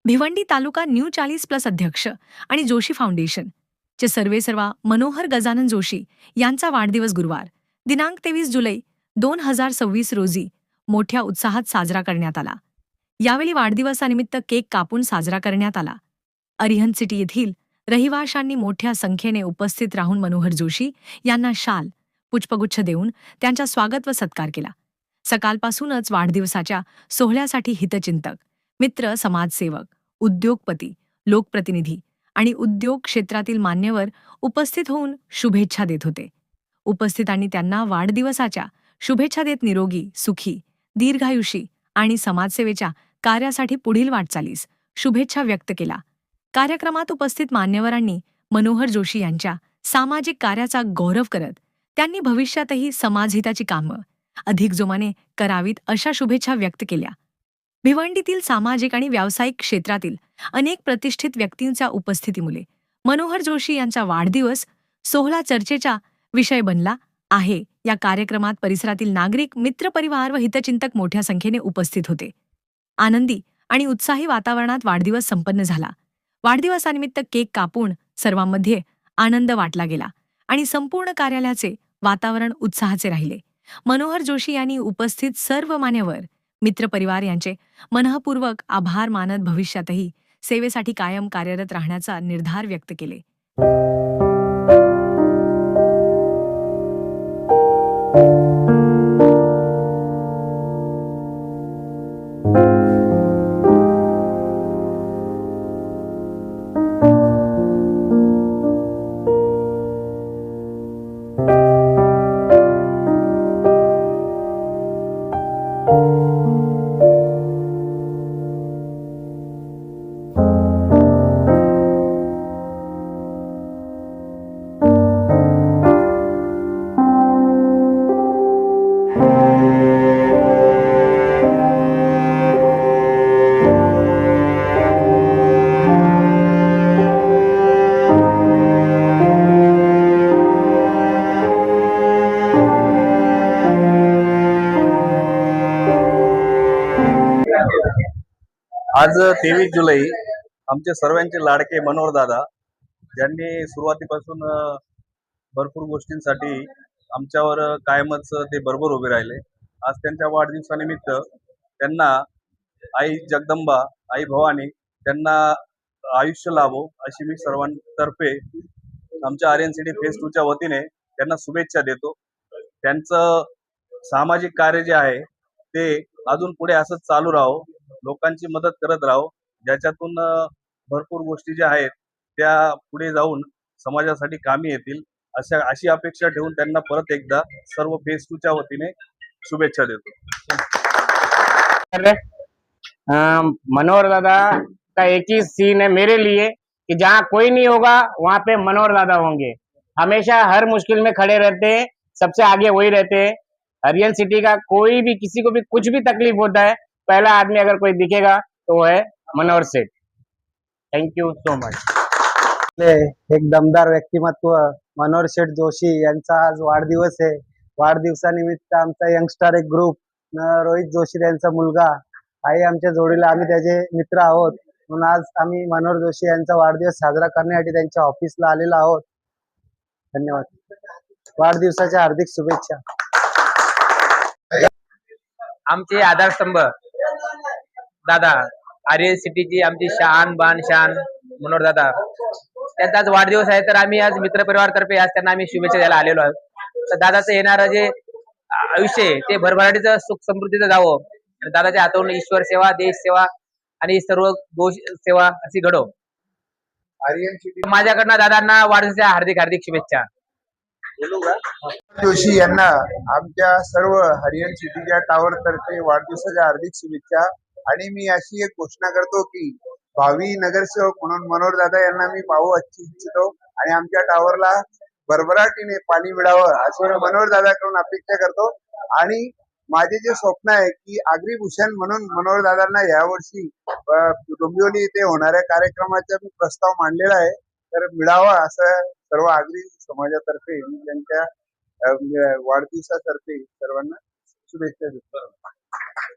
भिवंडी तालुका new 40+ अध्यक्ष आणि Joshi foundation चे सर्वेसर्वा मनोहर गजानन जोशी यांचा वाढदिवस गुरुवार दिनांक 23 जुलै 2026 रोजी मोठ्या उत्साहात साजरा करण्यात आला। यावेळी वाढदिवसानिमित्त केक कापून साजरा करण्यात आला। अरिहंत सिटी येथील रहिवाशांनी मोठ्या संख्येने उपस्थित राहून मनोहर जोशी यांना शाल, पुष्पगुच्छ देऊन त्यांचा स्वागत व सत्कार केला। सकाळपासूनच वाढदिवसाच्या सोहळ्यासाठी हितचिंतक, मित्र, समाजसेवक, उद्योगपती, लोकप्रतिनिधी आणि उद्योग क्षेत्रातील मान्यवर उपस्थित होऊन शुभेच्छा देत होते। उपस्थितांनी त्यांना वाढदिवसाच्या शुभेच्छा देत निरोगी, सुखी, दीर्घायुषी आणि समाजसेवेच्या कार्यासाठी पुढील वाटचालीस शुभेच्छा व्यक्त केला। कार्यक्रमात उपस्थित मान्यवरांनी मनोहर जोशी यांच्या सामाजिक कार्याचा गौरव करत त्यांनी भविष्यातही समाजहिताची कामं अधिक जोमाने करावीत अशा शुभेच्छा व्यक्त केल्या। भिवंडीतील सामाजिक आणि व्यावसायिक क्षेत्रातील अनेक प्रतिष्ठित व्यक्तींच्या उपस्थितीमुळे मनोहर जोशी यांचा वाढदिवस सोहळा चर्चेचा विषय बनला आहे। या कार्यक्रमात परिसरातील नागरिक, मित्रपरिवार व हितचिंतक मोठ्या संख्येने उपस्थित होते। आनंदी आणि उत्साही वातावरणात वाढदिवस संपन्न झाला। वाढदिवसानिमित्त केक कापून सर्वांमध्ये आनंद वाटला गेला आणि संपूर्ण कार्यालयाचे वातावरण उत्साहाचे राहिले। मनोहर जोशी यांनी उपस्थित सर्व मान्यवर, मित्रपरिवार यांचे मनःपूर्वक आभार मानत भविष्यातही सेवेसाठी कायम कार्यरत राहण्याचा निर्धार व्यक्त केले। आज 23 जुलै आमचे सर्वांचे लाडके मनोहर दादा ज्यांनी सुरुवातीपासून भरपूर गोष्टींसाठी आमच्यावर कायमच ते बरोबर उभे राहिले। आज त्यांच्या वाढदिवसानिमित्त त्यांना आई जगदंबा, आई भवानी त्यांना आयुष्य लाभो अशी मी सर्वांतर्फे आमच्या आर्यन सिटी फेज 2 च्या वतीने त्यांना शुभेच्छा देतो। त्यांचं सामाजिक कार्य जे आहे ते अजून पुढे असंच चालू राहो, लोकांची मदत करत राहो, ज्याच्यातून भरपूर गोष्टी ज्या आहेत त्या पुढे जाऊन समाजासाठी कामी येतील अशी अपेक्षा ठेवून त्यांना परत एकदा सर्व फेज 2 च्या वतीने शुभेच्छा देतो। मनोहर दादा का एक ही सीन है मेरे लिए कि जहाँ कोई नहीं होगा वहाँ पे मनोहर दादा होंगे। हमेशा हर मुश्किल में खड़े रहते हैं, सबसे आगे वही रहते हैं। अरियन सिटी का कोई भी, किसी को भी कुछ भी तकलीफ होता है, पहला आदमी अगर कोई दिखेगा तो वो है Manohar Seth. Thank you so much. एक दमदार व्यक्तिमत्व मनोहर शेठ जोशी यांचा आज वाढदिवस आहे। वाढदिवसानिमित्त आमचा यंगस्टर एक ग्रुप रोहित जोशी यांचा मुलगा आहे आमच्या जोडीला, आम्ही त्याचे मित्र आहोत। म्हणून आज आम्ही मनोहर जोशी यांचा वाढदिवस साजरा करण्यासाठी त्यांच्या ऑफिसला आलेलो आहोत। धन्यवाद। वाढदिवसाच्या हार्दिक शुभेच्छा। आमचे आधारस्तंभ दादा, आर्यन सिटीची आमची शान बान शान मनोहर दादा, त्यांचा आज वाढदिवस आहे तर आम्ही आज मित्रपरिवारतर्फे आज त्यांना आम्ही शुभेच्छा द्यायला आलेलो आहोत। तर दादाचं येणारं जे आयुष्य आहे ते भरभराटीचं, सुख समृद्धीचं जावं आणि दादाच्या हातून ईश्वर सेवा, देश सेवा आणि सर्व गोष्ट सेवा अशी घडो। माझ्याकडनं दादांना वाढदिवसाच्या हार्दिक हार्दिक शुभेच्छा। जोशी यांना आमच्या सर्व हरियन सिटीच्या टावर तर्फे वाढदिवसाच्या हार्दिक शुभेच्छा। आणि मी अशी एक घोषणा करतो की भावी नगरसेवक म्हणून मनोहर दादा यांना मी पाहू इच्छितो आणि आमच्या टावरला भरभराटीने पाणी मिळावं अशी मनोहर दादाकडून अपेक्षा करतो। आणि माझे जे स्वप्न आहे की अग्रिभूषण म्हणून मनोहर दादांना यावर्षी डोंबिवली येथे होणाऱ्या कार्यक्रमाचा मी प्रस्ताव मांडलेला आहे, तर मिळावा असं सर्व आगरी समाजातर्फे मी त्यांच्या वाढदिवसातर्फे सर्वांना शुभेच्छा देतो।